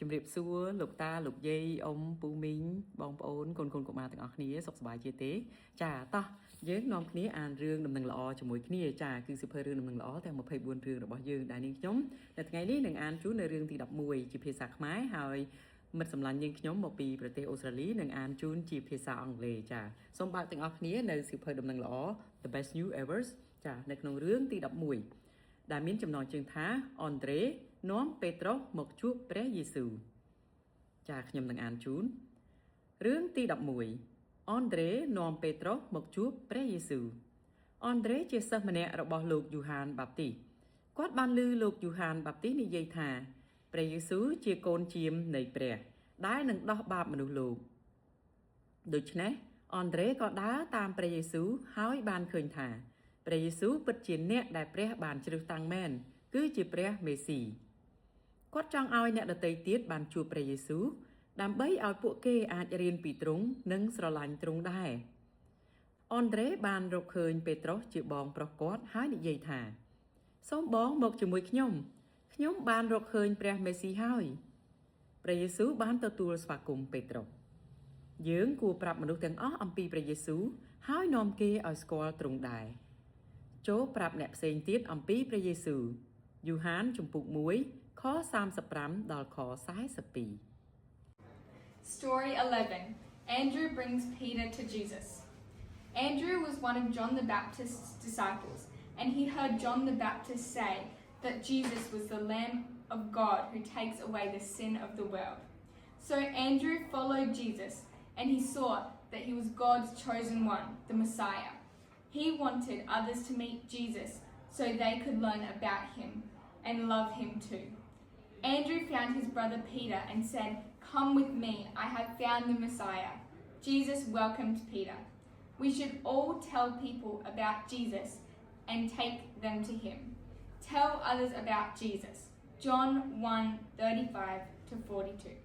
ជំរាបសួរលោកតាលោកយាយអ៊ំពូមីងបងប្អូនកូនកូនម៉ាទាំងអស់គ្នាសុខសប្បាយជាទេចាតោះយើងនាំគ្នាអានរឿងដំណឹងល្អជាមួយគ្នាចាគឺសៀវភៅរឿងដំណឹងល្អទាំង24រឿងរបស់យើងដែលនាងខ្ញុំនៅថ្ងៃនេះនឹងអានជូននៅរឿងទី11ជាភាសាខ្មែរហើយមិត្តសម្លាញ់យើងខ្ញុំមកពីប្រទេសអូស្ត្រាលីនឹងអានជូនជាភាសាអង់គ្លេសចាសូមបើកទាំងអស់គ្នានៅសៀវភៅដំណឹងល្អ The Best News Ever ចានៅក្នុងរឿងទី11ដែលមានចំណងជើងថាអនដ្រេនាំពេត្រុសមកជួបព្រះយេស៊ូវចាខ្ញុំនឹងអានជូនរឿងទី11អនដ្រេនាំពេត្រុសមកជួបព្រះយេស៊ូវអនដ្រេជាសិស្សម្នាក់របស់លោកយូហានបាប់ទីសគាត់បានឮលោកយូហានបាប់ទីសនិយាយថាព្រះយេស៊ូវជាកូនជាមនៃព្រះដែលនឹងដោះបាបមនុស្សលោកដូច្នេះអនដ្រេក៏ដើរតាមព្រះយេស៊ូវហើយបានឃើញថាព្រះយេស៊ូវពិតជាអ្នកដែលព្រះបានជ្រើសតាំងមែនគឺជាព្រះមេស៊ីគាត់ចង់ឲ្យអ្នកដទៃទៀតបានជួបព្រះយេស៊ូវដើម្បីឲ្យពួកគេអាចរៀនពីទ្រង់និងស្រឡាញ់ទ្រង់ដែរអនដ្រេបានរកឃើញពេត្រុសជាបងប្រុសគាត់ហើយនិយាយថាសូមបងមកជាមួយខ្ញុំបានរកឃើញព្រះមេស៊ីហើយព្រះយេស៊ូវបានទទួលស្វាគមន៍ពេត្រុសយើងគួរប្រាប់មនុស្សទាំងអស់អំពីព្រះយេស៊ូវហើយនាំគេឲ្យស្គាល់ទ្រង់ដែរចូលប្រាប់អ្នកផ្សេងទៀតអំពីព្រះយេស៊ូវយូហានជំពូក1ខ35ដល់ខ42 Story 11. Andrew brings Peter to Jesus. Andrew was one of John the Baptist's disciples, and he heard John the Baptist say that Jesus was the Lamb of God who takes away the sin of the world. So Andrew followed Jesus, and he saw that he was God's chosen one, the Messiah. He wanted others to meet Jesus so they could learn about him and love him too. Andrew found his brother Peter and said, "Come with me, I have found the Messiah." Jesus welcomed Peter. We should all tell people about Jesus and take them to him. Tell others about Jesus. John 1:35-42.